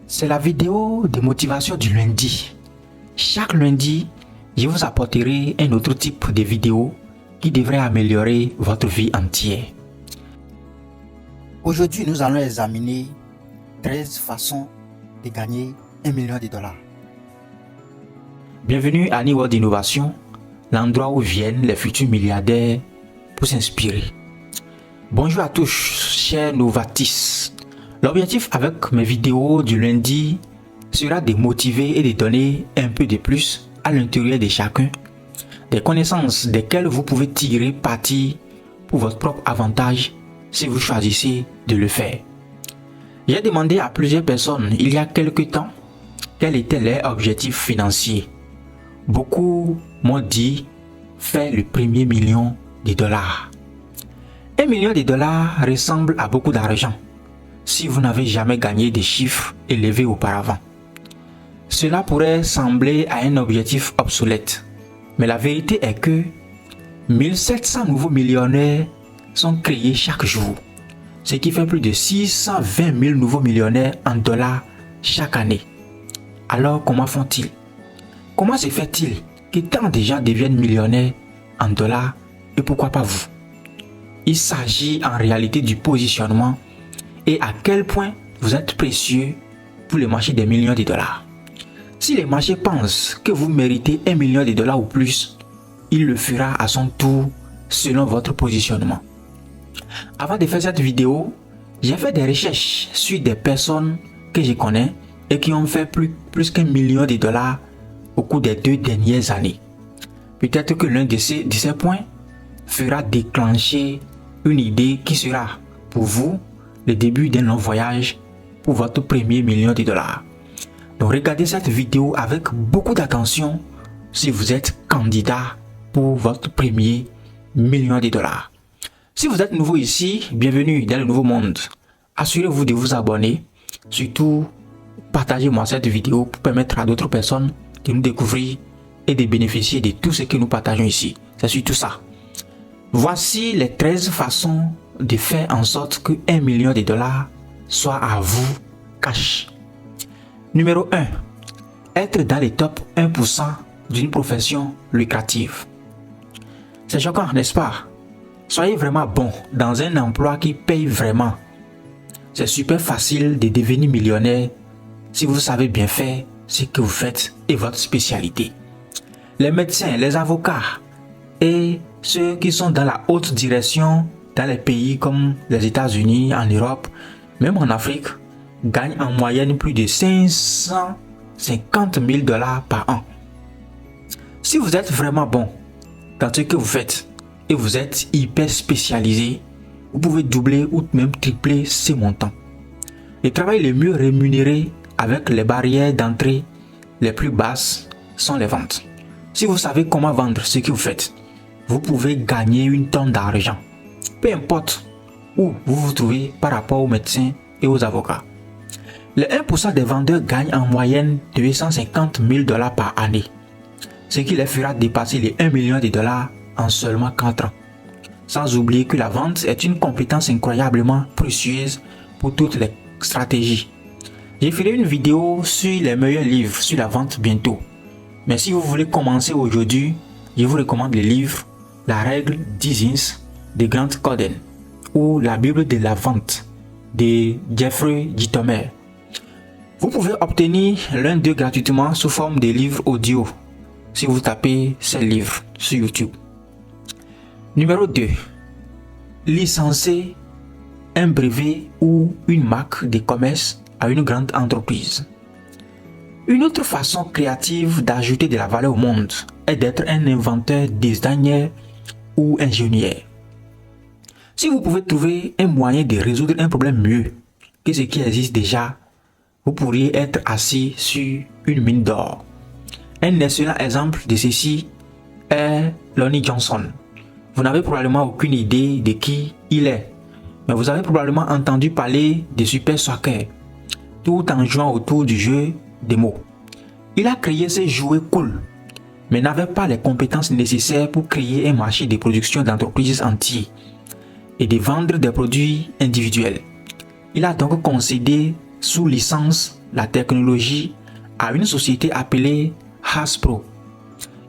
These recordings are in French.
C'est la vidéo de motivation du lundi. Chaque lundi, je vous apporterai un autre type de vidéo qui devrait améliorer votre vie entière. Aujourd'hui, nous allons examiner 13 façons de gagner $1 million. Bienvenue à New World Innovation, l'endroit où viennent les futurs milliardaires pour s'inspirer. Bonjour à tous, chers novatistes. L'objectif avec mes vidéos du lundi sera de motiver et de donner un peu de plus à l'intérieur de chacun, des connaissances desquelles vous pouvez tirer parti pour votre propre avantage si vous choisissez de le faire. J'ai demandé à plusieurs personnes il y a quelque temps quel était leur objectif financier. Beaucoup m'ont dit faire le premier $1 million. $1 million ressemble à beaucoup d'argent si vous n'avez jamais gagné des chiffres élevés auparavant. Cela pourrait sembler à un objectif obsolète, mais la vérité est que 1700 nouveaux millionnaires sont créés chaque jour, ce qui fait plus de 620 000 nouveaux millionnaires en dollars chaque année. Alors comment font-ils? Comment se fait-il que tant de gens deviennent millionnaires en dollars et pourquoi pas vous? Il s'agit en réalité du positionnement et à quel point vous êtes précieux pour le marché des millions de dollars. Si le marché pense que vous méritez $1 million ou plus, il le fera à son tour selon votre positionnement. Avant de faire cette vidéo, j'ai fait des recherches sur des personnes que je connais et qui ont fait plus qu'$1 million au cours des 2 dernières années. Peut-être que l'un de ces points fera déclencher une idée qui sera pour vous le début d'un long voyage pour votre premier $1 million. Donc regardez cette vidéo avec beaucoup d'attention si vous êtes candidat pour votre premier $1 million. Si vous êtes nouveau ici, bienvenue dans le nouveau monde. Assurez-vous de vous abonner. Surtout, partagez-moi cette vidéo pour permettre à d'autres personnes de nous découvrir et de bénéficier de tout ce que nous partageons ici. C'est surtout ça. Voici les 13 façons de faire en sorte que $1 million soit à vous cash. Numéro 1. Être dans les top 1% d'une profession lucrative. C'est choquant, n'est-ce pas? Soyez vraiment bon dans un emploi qui paye vraiment. C'est super facile de devenir millionnaire si vous savez bien faire ce que vous faites et votre spécialité. Les médecins, les avocats et ceux qui sont dans la haute direction dans les pays comme les États-Unis, en Europe, même en Afrique, gagnent en moyenne plus de $550 000 par an. Si vous êtes vraiment bon dans ce que vous faites et vous êtes hyper spécialisé, vous pouvez doubler ou même tripler ces montants. Le travail le mieux rémunéré avec les barrières d'entrée les plus basses sont les ventes. Si vous savez comment vendre ce que vous faites, vous pouvez gagner une tonne d'argent, peu importe où vous vous trouvez par rapport aux médecins et aux avocats. Les 1% des vendeurs gagnent en moyenne $250 000 par année, ce qui les fera dépasser les $1 million en seulement 4 ans. Sans oublier que la vente est une compétence incroyablement précieuse pour toutes les stratégies. Je ferai une vidéo sur les meilleurs livres sur la vente bientôt. Mais si vous voulez commencer aujourd'hui, je vous recommande le livre La règle 10 de Grant Cardone ou La Bible de la vente de Jeffrey Gitomer. Vous pouvez obtenir l'un d'eux gratuitement sous forme de livre audio si vous tapez ces livres sur YouTube. Numéro 2. Licencier un brevet ou une marque de commerce à une grande entreprise. Une autre façon créative d'ajouter de la valeur au monde est d'être un inventeur, designer ou ingénieur. Si vous pouvez trouver un moyen de résoudre un problème mieux que ce qui existe déjà, vous pourriez être assis sur une mine d'or. Un excellent exemple de ceci est Lonnie Johnson. Vous n'avez probablement aucune idée de qui il est, mais vous avez probablement entendu parler de Super Soccer, tout en jouant autour du jeu des mots. Il a créé ces jouets cool, mais n'avait pas les compétences nécessaires pour créer un marché de production d'entreprises entières et de vendre des produits individuels. Il a donc concédé sous licence la technologie à une société appelée Hasbro.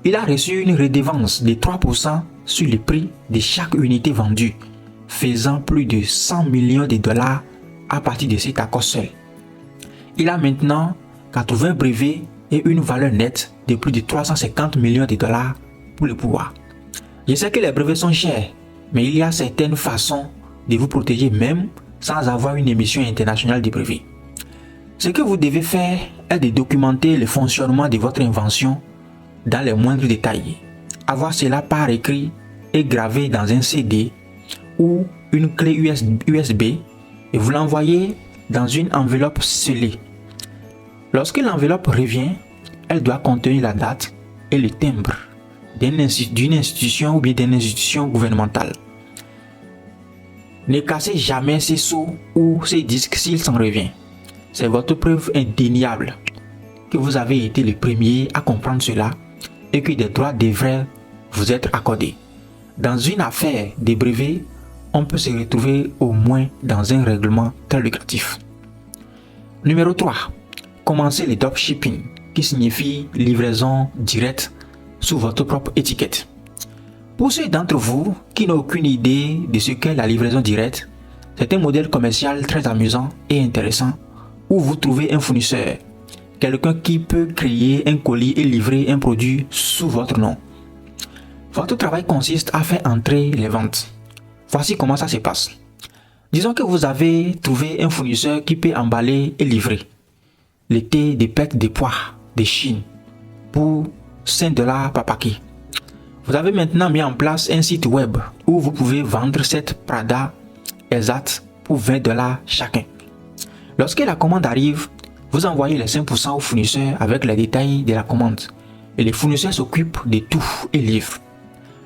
Il a reçu une redevance de 3% sur le prix de chaque unité vendue, faisant plus de 100 millions de dollars à partir de cet accord seul. Il a maintenant 80 brevets et une valeur nette de plus de 350 millions de dollars pour le pouvoir. Je sais que les brevets sont chers, mais il y a certaines façons de vous protéger même sans avoir une émission internationale de brevets. Ce que vous devez faire est de documenter le fonctionnement de votre invention dans les moindres détails. Avoir cela par écrit et gravé dans un CD ou une clé USB et vous l'envoyez dans une enveloppe scellée. Lorsque l'enveloppe revient, elle doit contenir la date et le timbre d'une institution ou bien d'une institution gouvernementale. Ne cassez jamais ces sceaux ou ces disques s'il s'en revient. C'est votre preuve indéniable que vous avez été le premier à comprendre cela et que des droits devraient vous être accordés. Dans une affaire de brevets, on peut se retrouver au moins dans un règlement très lucratif. Numéro 3. Commencez le dropshipping, qui signifie livraison directe sous votre propre étiquette. Pour ceux d'entre vous qui n'ont aucune idée de ce qu'est la livraison directe, c'est un modèle commercial très amusant et intéressant où vous trouvez un fournisseur, quelqu'un qui peut créer un colis et livrer un produit sous votre nom. Votre travail consiste à faire entrer les ventes. Voici comment ça se passe. Disons que vous avez trouvé un fournisseur qui peut emballer et livrer le thé de pète de pois de Chine pour 5 $ par paquet. Vous avez maintenant mis en place un site web où vous pouvez vendre cette Prada exacte pour 20 $ chacun. Lorsque la commande arrive, vous envoyez les 5% au fournisseur avec les détails de la commande et le fournisseur s'occupe de tout et livre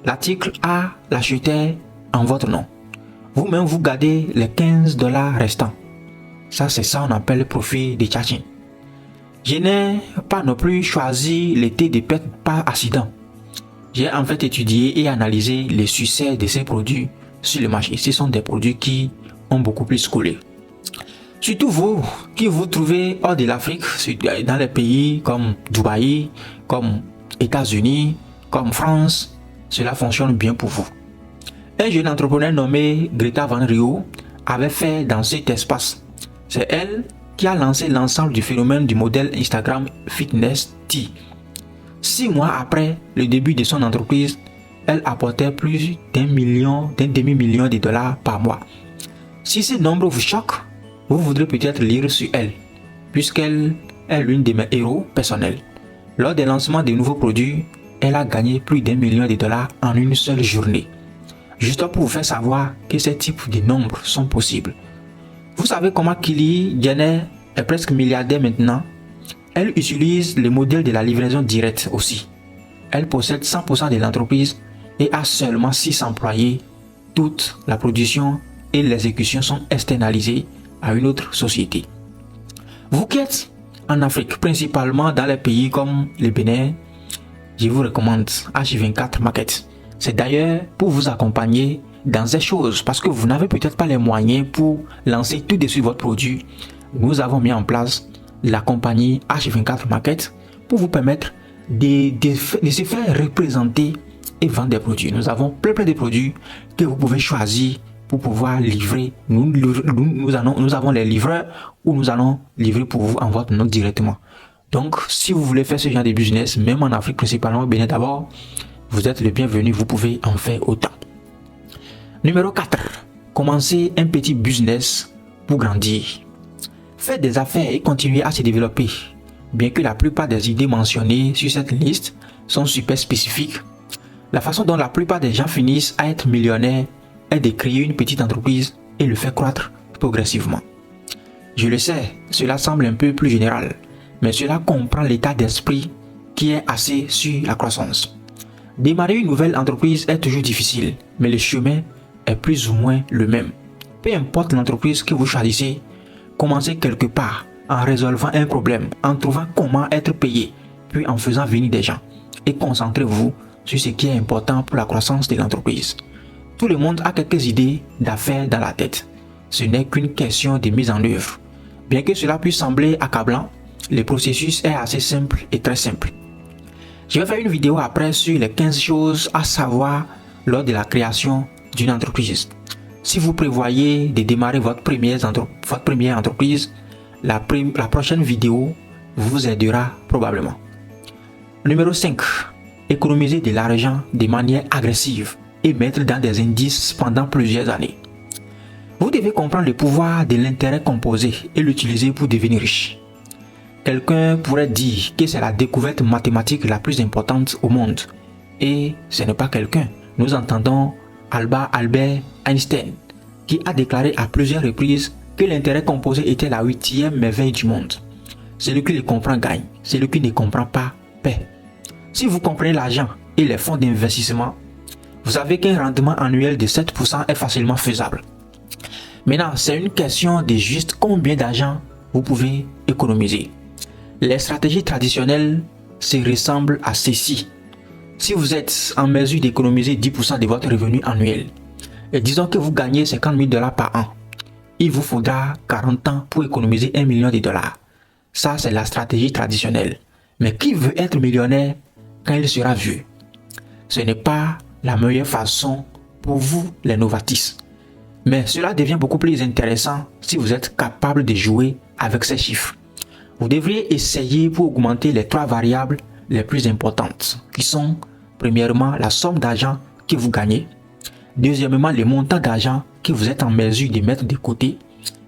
l'article à l'acheteur en votre nom. Vous-même vous gardez les 15 $ restants. Ça c'est ça on appelle le profit de charging. Je n'ai pas non plus choisi le thé de pète par accident. J'ai en fait étudié et analysé les succès de ces produits sur le marché. Ce sont des produits qui ont beaucoup plus coulé. Surtout vous qui vous trouvez hors de l'Afrique, dans les pays comme Dubaï, comme États-Unis, comme France, cela fonctionne bien pour vous. Un jeune entrepreneur nommé Greta Van Rio avait fait dans cet espace. C'est elle qui a lancé l'ensemble du phénomène du modèle Instagram Fitness Tea. 6 mois après le début de son entreprise, elle apportait plus d'un demi-million de dollars par mois. Si ce nombre vous choque, vous voudrez peut-être lire sur elle, puisqu'elle est l'une de mes héros personnels. Lors des lancements de nouveaux produits, elle a gagné plus d'1 million de dollars en une seule journée. Juste pour vous faire savoir que ces types de nombres sont possibles. Vous savez comment Kylie Jenner est presque milliardaire maintenant? Elle utilise le modèle de la livraison directe aussi. Elle possède 100% de l'entreprise et a seulement 6 employés. Toute la production et l'exécution sont externalisées à une autre société. Vous qui êtes en Afrique, principalement dans les pays comme le Bénin, je vous recommande H24 Market. C'est d'ailleurs pour vous accompagner dans ces choses parce que vous n'avez peut-être pas les moyens pour lancer tout de suite votre produit. Nous avons mis en place la compagnie H24 Market pour vous permettre de se faire représenter et vendre des produits. Nous avons plein de produits que vous pouvez choisir pour pouvoir livrer. Nous avons les livreurs où nous allons livrer pour vous en votre nom directement. Donc, si vous voulez faire ce genre de business, même en Afrique, principalement au Bénin d'abord, vous êtes le bienvenu, vous pouvez en faire autant. Numéro 4. Commencez un petit business pour grandir. Faites des affaires et continuez à se développer. Bien que la plupart des idées mentionnées sur cette liste sont super spécifiques, la façon dont la plupart des gens finissent à être millionnaires est de créer une petite entreprise et le faire croître progressivement. Je le sais, cela semble un peu plus général, mais cela comprend l'état d'esprit qui est axé sur la croissance. Démarrer une nouvelle entreprise est toujours difficile, mais le chemin est plus ou moins le même. Peu importe l'entreprise que vous choisissez, commencez quelque part en résolvant un problème, en trouvant comment être payé, puis en faisant venir des gens. Et concentrez-vous sur ce qui est important pour la croissance de l'entreprise. Tout le monde a quelques idées d'affaires dans la tête. Ce n'est qu'une question de mise en œuvre. Bien que cela puisse sembler accablant, le processus est assez simple et très simple. Je vais faire une vidéo après sur les 15 choses à savoir lors de la création d'une entreprise. Si vous prévoyez de démarrer votre première entreprise, la prochaine vidéo vous aidera probablement. Numéro 5. Économiser de l'argent de manière agressive et mettre dans des indices pendant plusieurs années. Vous devez comprendre le pouvoir de l'intérêt composé et l'utiliser pour devenir riche. Quelqu'un pourrait dire que c'est la découverte mathématique la plus importante au monde. Et ce n'est pas quelqu'un. Nous entendons Albert Einstein, qui a déclaré à plusieurs reprises que l'intérêt composé était la 8e merveille du monde. Celui qui le comprend gagne, celui qui ne comprend pas paie. Si vous comprenez l'argent et les fonds d'investissement, vous savez qu'un rendement annuel de 7% est facilement faisable. Maintenant, c'est une question de juste combien d'argent vous pouvez économiser. Les stratégies traditionnelles se ressemblent à ceci. Si vous êtes en mesure d'économiser 10% de votre revenu annuel, et disons que vous gagnez 50 000 $ par an, il vous faudra 40 ans pour économiser 1 million de dollars. Ça, c'est la stratégie traditionnelle. Mais qui veut être millionnaire quand il sera vieux? Ce n'est pas la meilleure façon pour vous, les novatistes. Mais cela devient beaucoup plus intéressant si vous êtes capable de jouer avec ces chiffres. Vous devriez essayer pour augmenter les 3 variables les plus importantes, qui sont premièrement la somme d'argent que vous gagnez, deuxièmement le montant d'argent que vous êtes en mesure de mettre de côté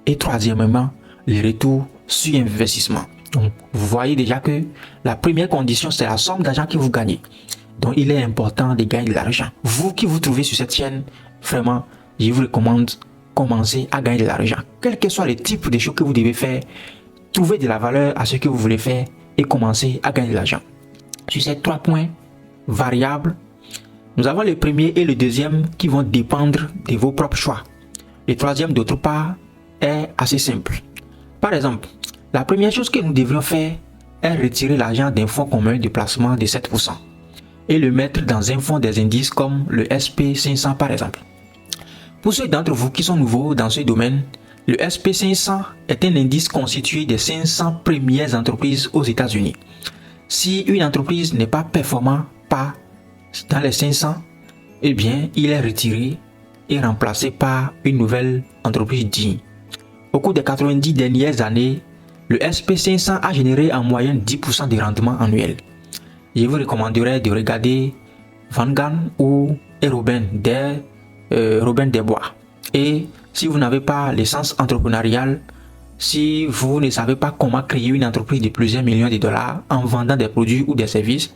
et troisièmement le retour sur investissement. Donc, vous voyez déjà que la première condition, c'est la somme d'argent que vous gagnez. Donc, il est important de gagner de l'argent. Vous qui vous trouvez sur cette chaîne, vraiment, je vous recommande commencer à gagner de l'argent. Quel que soit le type de choses que vous devez faire, trouvez de la valeur à ce que vous voulez faire et commencez à gagner de l'argent. Sur ces 3 points variables, nous avons le premier et le deuxième qui vont dépendre de vos propres choix. Le troisième, d'autre part, est assez simple. Par exemple, la première chose que nous devrions faire est retirer l'argent d'un fonds commun de placement de 7% et le mettre dans un fonds des indices comme le SP500 par exemple. Pour ceux d'entre vous qui sont nouveaux dans ce domaine, le SP500 est un indice constitué des 500 premières entreprises aux États-Unis. Si une entreprise n'est pas performante dans les 500, eh bien, il est retiré et remplacé par une nouvelle entreprise digne. Au cours des 90 dernières années, le SP500 a généré en moyenne 10% de rendement annuel. Je vous recommanderais de regarder Vanguard ou Robin des Bois. Et si vous n'avez pas l'essence entrepreneuriale, si vous ne savez pas comment créer une entreprise de plusieurs millions de dollars en vendant des produits ou des services,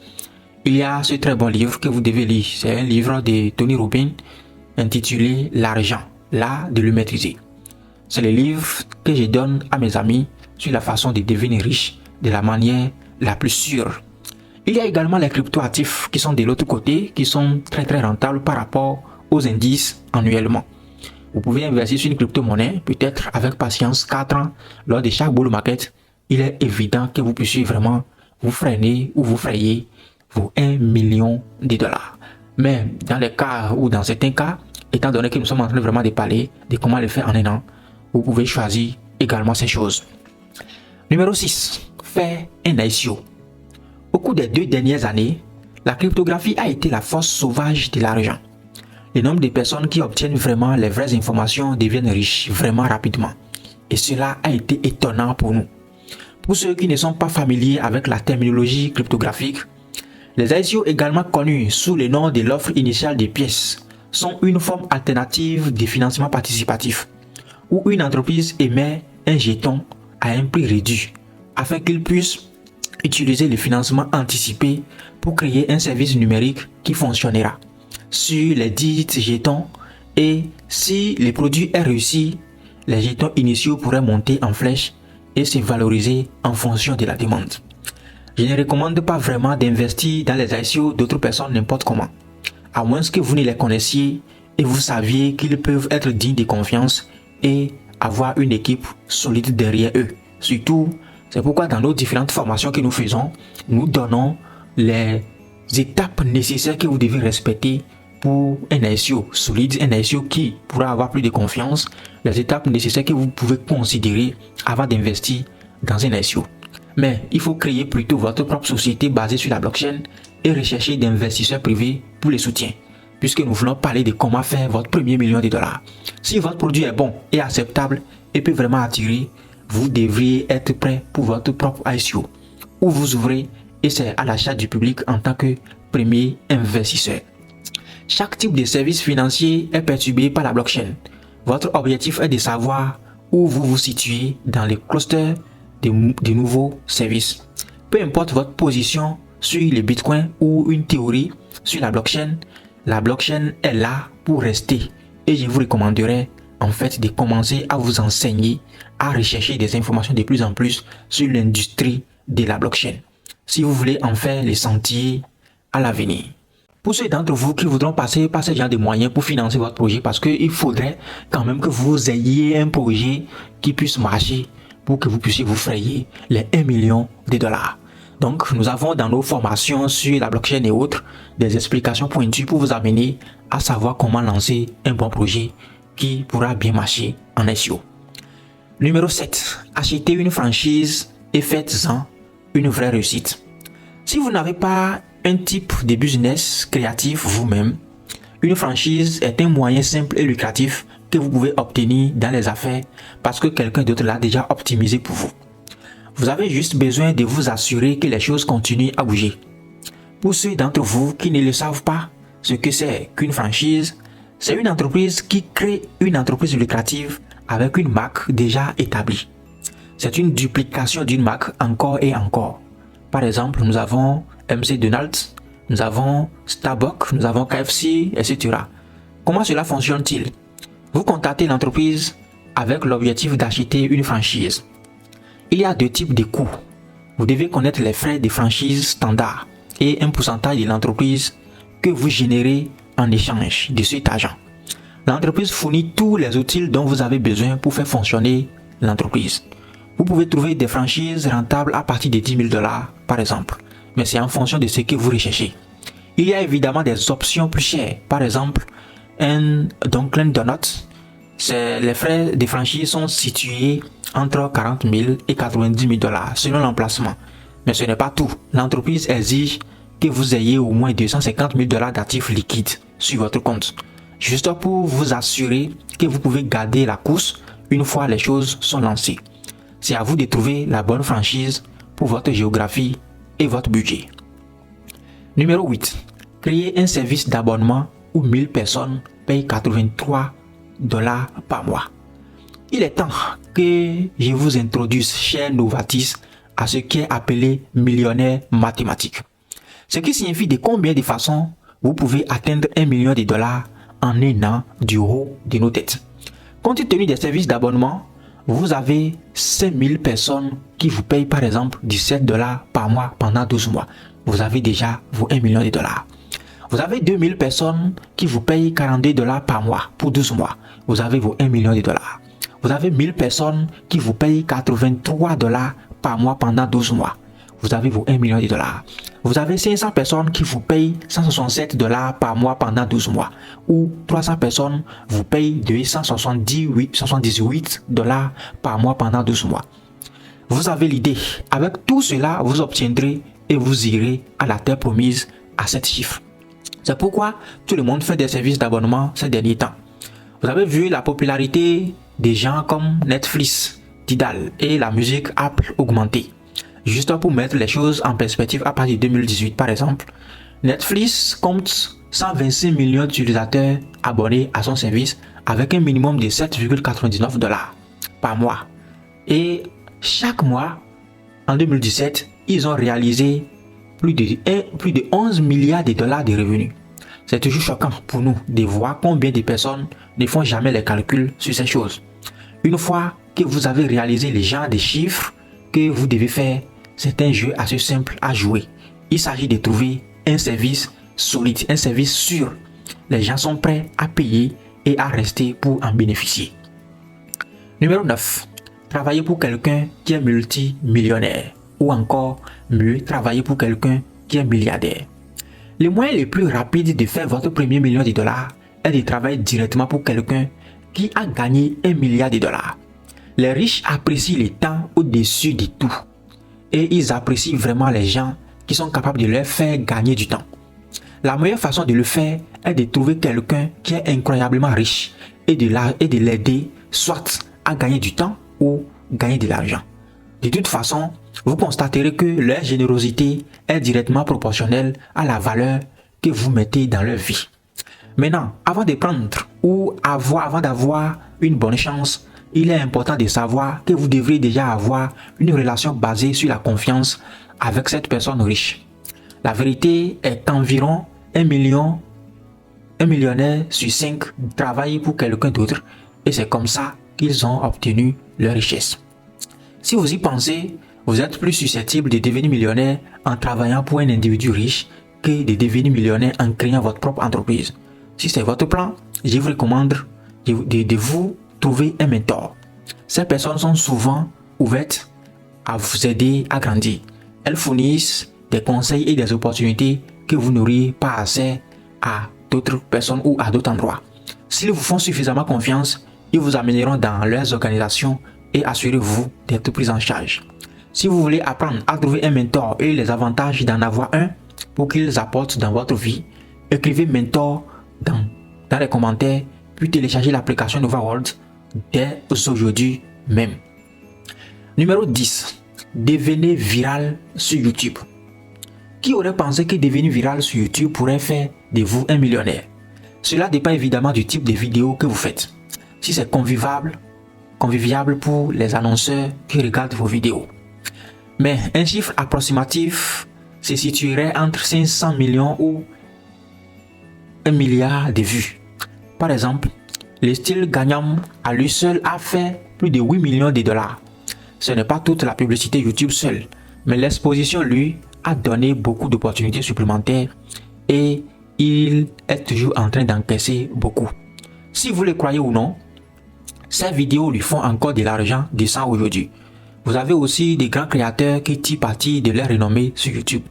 il y a ce très bon livre que vous devez lire. C'est un livre de Tony Robbins intitulé L'argent, l'art de le maîtriser. C'est le livre que je donne à mes amis sur la façon de devenir riche de la manière la plus sûre. Il y a également les cryptoactifs qui sont de l'autre côté, qui sont très rentables par rapport aux indices annuellement. Vous pouvez investir sur une crypto-monnaie, peut-être avec patience 4 ans lors de chaque bull market. Il est évident que vous puissiez vraiment vous freiner ou vous frayer vos 1 million de dollars. Mais dans les cas ou dans certains cas, étant donné que nous sommes en train vraiment de parler de comment le faire en un an, vous pouvez choisir également ces choses. Numéro 6. Faire un ICO. Au cours des 2 dernières années, la cryptographie a été la force sauvage de l'argent. Le nombre de personnes qui obtiennent vraiment les vraies informations deviennent riches vraiment rapidement. Et cela a été étonnant pour nous. Pour ceux qui ne sont pas familiers avec la terminologie cryptographique, les ICO, également connus sous le nom de l'offre initiale des pièces, sont une forme alternative de financement participatif, où une entreprise émet un jeton à un prix réduit afin qu'il puisse utiliser le financement anticipé pour créer un service numérique qui fonctionnera sur les 10 jetons, et si le produit est réussi, les jetons initiaux pourraient monter en flèche et se valoriser en fonction de la demande. Je ne recommande pas vraiment d'investir dans les ICO d'autres personnes n'importe comment, à moins que vous ne les connaissiez et vous saviez qu'ils peuvent être dignes de confiance et avoir une équipe solide derrière eux. Surtout, c'est pourquoi dans nos différentes formations que nous faisons, nous donnons les étapes nécessaires que vous devez respecter pour un SEO solide, un SEO qui pourra avoir plus de confiance, les étapes nécessaires que vous pouvez considérer avant d'investir dans un SEO. Mais il faut créer plutôt votre propre société basée sur la blockchain et rechercher d'investisseurs privés pour les soutiens, puisque nous voulons parler de comment faire votre premier million de dollars. Si votre produit est bon et acceptable et peut vraiment attirer, vous devriez être prêt pour votre propre ICO, où vous ouvrez et c'est à l'achat du public en tant que premier investisseur. Chaque type de service financier est perturbé par la blockchain. Votre objectif est de savoir où vous vous situez dans les clusters de nouveaux services. Peu importe votre position sur le Bitcoin ou une théorie sur la blockchain est là pour rester et je vous recommanderais en fait de commencer à vous enseigner à rechercher des informations de plus en plus sur l'industrie de la blockchain si vous voulez en faire les sentiers à l'avenir. Pour ceux d'entre vous qui voudront passer par ce genre de moyens pour financer votre projet, parce qu'il faudrait quand même que vous ayez un projet qui puisse marcher pour que vous puissiez vous frayer les 1 million de dollars. Donc, nous avons dans nos formations sur la blockchain et autres des explications pointues pour vous amener à savoir comment lancer un bon projet qui pourra bien marcher en SEO. Numéro 7. Achetez une franchise et faites-en une vraie réussite. Si vous n'avez pas un type de business créatif vous-même, une franchise est un moyen simple et lucratif que vous pouvez obtenir dans les affaires parce que quelqu'un d'autre l'a déjà optimisé pour vous. Vous avez juste besoin de vous assurer que les choses continuent à bouger. Pour ceux d'entre vous qui ne le savent pas, ce que c'est qu'une franchise, c'est une entreprise qui crée une entreprise lucrative avec une marque déjà établie. C'est une duplication d'une marque encore et encore. Par exemple, nous avons MC Donald's, nous avons Starbucks, nous avons KFC, etc. Comment cela fonctionne-t-il? Vous contactez l'entreprise avec l'objectif d'acheter une franchise. Il y a deux types de coûts. Vous devez connaître les frais de franchise standard et un pourcentage de l'entreprise que vous générez en échange de cet argent. L'entreprise fournit tous les outils dont vous avez besoin pour faire fonctionner l'entreprise. Vous pouvez trouver des franchises rentables à partir de 10 000 dollars par exemple, mais c'est en fonction de ce que vous recherchez. Il y a évidemment des options plus chères, par exemple un Dunkin' Donuts. Les frais de franchise sont situés entre 40 000 et 90 000 dollars selon l'emplacement. Mais ce n'est pas tout. L'entreprise exige que vous ayez au moins 250 000 dollars d'actifs liquides sur votre compte, juste pour vous assurer que vous pouvez garder la course une fois les choses sont lancées. C'est à vous de trouver la bonne franchise pour votre géographie et votre budget. Numéro 8. Créer un service d'abonnement où 1000 personnes payent 83 dollars par mois. Il est temps que je vous introduise, chers novatistes, à ce qui est appelé millionnaire mathématique. Ce qui signifie de combien de façons vous pouvez atteindre 1 million de dollars en un an du haut de nos têtes. Compte tenu des services d'abonnement, vous avez 5000 personnes qui vous payent par exemple 17 dollars par mois pendant 12 mois. Vous avez déjà vos 1 million de dollars. Vous avez 2000 personnes qui vous payent 42 dollars par mois pour 12 mois. Vous avez vos 1 million de dollars. Vous avez 1000 personnes qui vous payent 83 dollars par mois pendant 12 mois. Vous avez vos 1 million de dollars. Vous avez 500 personnes qui vous payent 167 dollars par mois pendant 12 mois. Ou 300 personnes vous payent 278 dollars par mois pendant 12 mois. Vous avez l'idée. Avec tout cela, vous obtiendrez et vous irez à la terre promise à 7 chiffres. C'est pourquoi tout le monde fait des services d'abonnement ces derniers temps. Vous avez vu la popularité des gens comme Netflix, Tidal et la musique Apple augmenter. Juste pour mettre les choses en perspective, à partir de 2018 par exemple, Netflix compte 126 millions d'utilisateurs abonnés à son service avec un minimum de 7,99 dollars par mois. Et chaque mois, en 2017, ils ont réalisé plus de 11 milliards de dollars de revenus. C'est toujours choquant pour nous de voir combien de personnes ne font jamais les calculs sur ces choses. Une fois que vous avez réalisé les genres de chiffres que vous devez faire, c'est un jeu assez simple à jouer. Il s'agit de trouver un service solide, un service sûr. Les gens sont prêts à payer et à rester pour en bénéficier. Numéro 9. Travailler pour quelqu'un qui est multimillionnaire. Ou encore mieux, travailler pour quelqu'un qui est milliardaire. Le moyen le plus rapide de faire votre premier million de dollars est de travailler directement pour quelqu'un qui a gagné 1 milliard de dollars. Les riches apprécient le temps au-dessus de tout. Et ils apprécient vraiment les gens qui sont capables de leur faire gagner du temps. La meilleure façon de le faire est de trouver quelqu'un qui est incroyablement riche et de l'aider soit à gagner du temps ou gagner de l'argent. De toute façon, vous constaterez que leur générosité est directement proportionnelle à la valeur que vous mettez dans leur vie. Maintenant, avant de prendre ou avant d'avoir une bonne chance, il est important de savoir que vous devrez déjà avoir une relation basée sur la confiance avec cette personne riche. La vérité est qu'environ 1 millionnaire sur 5 travaillent pour quelqu'un d'autre et c'est comme ça qu'ils ont obtenu leur richesse. Si vous y pensez, vous êtes plus susceptible de devenir millionnaire en travaillant pour un individu riche que de devenir millionnaire en créant votre propre entreprise. Si c'est votre plan, je vous recommande de vous trouver un mentor. Ces personnes sont souvent ouvertes à vous aider à grandir. Elles fournissent des conseils et des opportunités que vous n'auriez pas accès à d'autres personnes ou à d'autres endroits. S'ils vous font suffisamment confiance, ils vous amèneront dans leurs organisations et assurez-vous d'être pris en charge. Si vous voulez apprendre à trouver un mentor et les avantages d'en avoir un pour qu'ils apportent dans votre vie, écrivez mentor dans les commentaires puis téléchargez l'application Nova World dès aujourd'hui même. Numéro 10. Devenez viral sur YouTube. Qui aurait pensé que devenir viral sur YouTube pourrait faire de vous un millionnaire? Cela dépend évidemment du type de vidéo que vous faites. Si c'est convivial pour les annonceurs qui regardent vos vidéos. Mais un chiffre approximatif se situerait entre 500 millions ou 1 milliard de vues. Par exemple, le style gagnant à lui seul a fait plus de 8 millions de dollars. Ce n'est pas toute la publicité YouTube seule, mais l'exposition lui a donné beaucoup d'opportunités supplémentaires et il est toujours en train d'encaisser beaucoup. Si vous le croyez ou non, ces vidéos lui font encore de l'argent décent aujourd'hui. Vous avez aussi des grands créateurs qui tirent parti de leur renommée sur YouTube.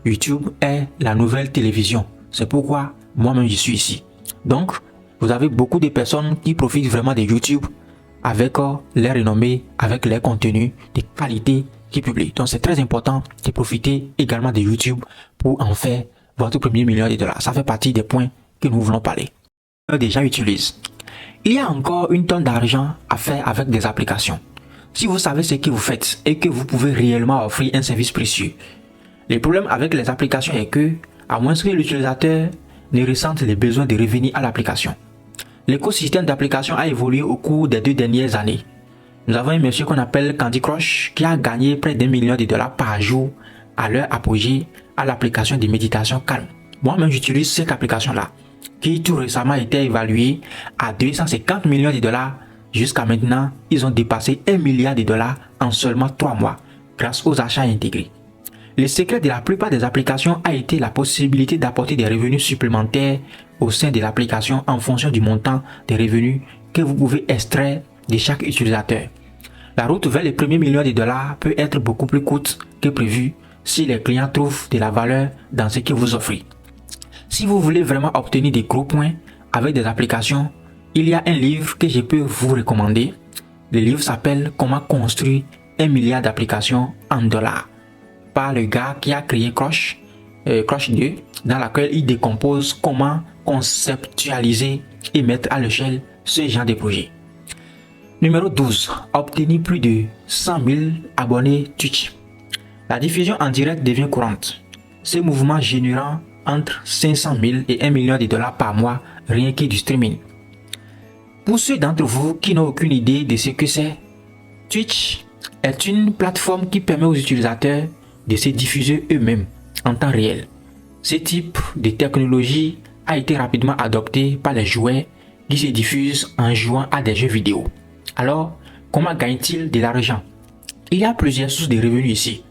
YouTube est la nouvelle télévision. C'est pourquoi moi-même je suis ici. Donc, vous avez beaucoup de personnes qui profitent vraiment de YouTube avec leur renommée, avec leur contenu de qualité qu'ils publient. Donc, c'est très important de profiter également de YouTube pour en faire votre premier million de dollars. Ça fait partie des points que nous voulons parler. Des gens utilisent. Il y a encore une tonne d'argent à faire avec des applications. Si vous savez ce que vous faites et que vous pouvez réellement offrir un service précieux. Le problème avec les applications est que, à moins que l'utilisateur ne ressente les besoins de revenir à l'application. L'écosystème d'applications a évolué au cours des 2 dernières années. Nous avons un monsieur qu'on appelle Candy Crush qui a gagné près d'1 million de dollars par jour à leur apogée à l'application de méditation calme. Moi-même j'utilise cette application-là qui tout récemment a été évaluée à 250 millions de dollars. Jusqu'à maintenant, ils ont dépassé 1 milliard de dollars en seulement 3 mois grâce aux achats intégrés. Le secret de la plupart des applications a été la possibilité d'apporter des revenus supplémentaires au sein de l'application en fonction du montant des revenus que vous pouvez extraire de chaque utilisateur. La route vers les premiers millions de dollars peut être beaucoup plus courte que prévu si les clients trouvent de la valeur dans ce que vous offrez. Si vous voulez vraiment obtenir des gros points avec des applications, il y a un livre que je peux vous recommander. Le livre s'appelle « Comment construire 1 milliard d'applications en dollars » par le gars qui a créé Crush 2, dans laquelle il décompose comment conceptualiser et mettre à l'échelle ce genre de projet. Numéro 12. Obtenir plus de 100 000 abonnés Twitch. La diffusion en direct devient courante. Ce mouvement générant entre 500 000 et 1 million de dollars par mois rien que du streaming. Pour ceux d'entre vous qui n'ont aucune idée de ce que c'est, Twitch est une plateforme qui permet aux utilisateurs de se diffuser eux-mêmes en temps réel. Ce type de technologie a été rapidement adopté par les joueurs qui se diffusent en jouant à des jeux vidéo. Alors, comment gagnent-ils de l'argent? Il y a plusieurs sources de revenus ici.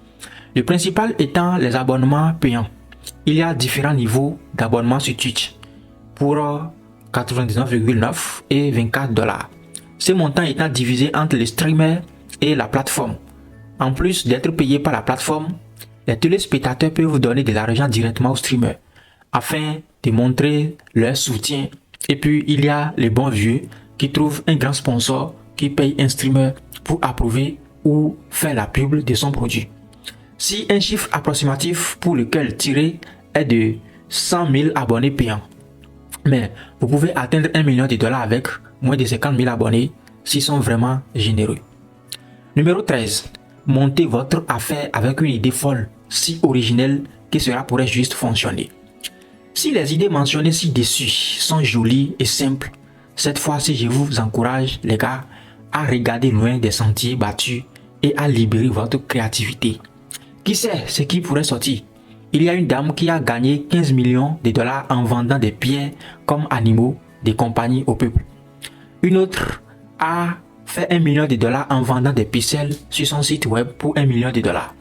Le principal étant les abonnements payants. Il y a différents niveaux d'abonnement sur Twitch pour 99,9 et 24 dollars. Ce montant étant divisé entre les streamers et la plateforme. En plus d'être payé par la plateforme, les téléspectateurs peuvent vous donner de l'argent directement aux streamers. afin de montrer leur soutien. Et puis, il y a les bons vieux qui trouvent un grand sponsor qui paye un streamer pour approuver ou faire la pub de son produit. Si un chiffre approximatif pour lequel tirer est de 100 000 abonnés payants, mais vous pouvez atteindre 1 million de dollars avec moins de 50 000 abonnés s'ils sont vraiment généreux. Numéro 13. Montez votre affaire avec une idée folle, si originelle que cela pourrait juste fonctionner. Si les idées mentionnées ci-dessus sont jolies et simples, cette fois-ci je vous encourage les gars à regarder loin des sentiers battus et à libérer votre créativité. Qui sait ce qui pourrait sortir? Il y a une dame qui a gagné 15 millions de dollars en vendant des pierres comme animaux des compagnies au peuple. Une autre a fait 1 million de dollars en vendant des ficelles sur son site web pour 1 million de dollars.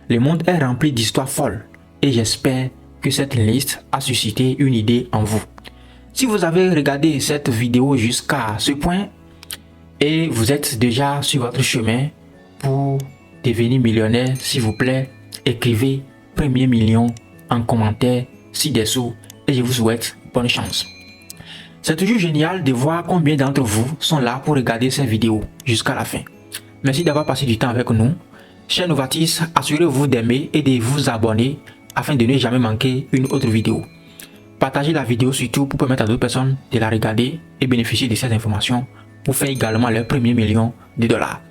Le monde est rempli d'histoires folles et j'espère que cette liste a suscité une idée en vous. Si vous avez regardé cette vidéo jusqu'à ce point et vous êtes déjà sur votre chemin pour devenir millionnaire, s'il vous plaît, écrivez premier million en commentaire ci-dessous et je vous souhaite bonne chance. C'est toujours génial de voir combien d'entre vous sont là pour regarder ces vidéos jusqu'à la fin. Merci d'avoir passé du temps avec nous. Chers novatistes, assurez-vous d'aimer et de vous abonner afin de ne jamais manquer une autre vidéo. Partagez la vidéo surtout pour permettre à d'autres personnes de la regarder et bénéficier de ces informations pour faire également leur premier million de dollars.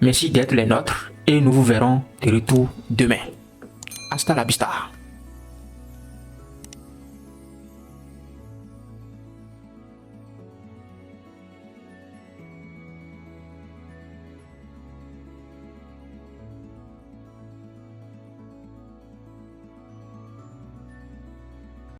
Merci d'être les nôtres et nous vous verrons de retour demain. Hasta la vista.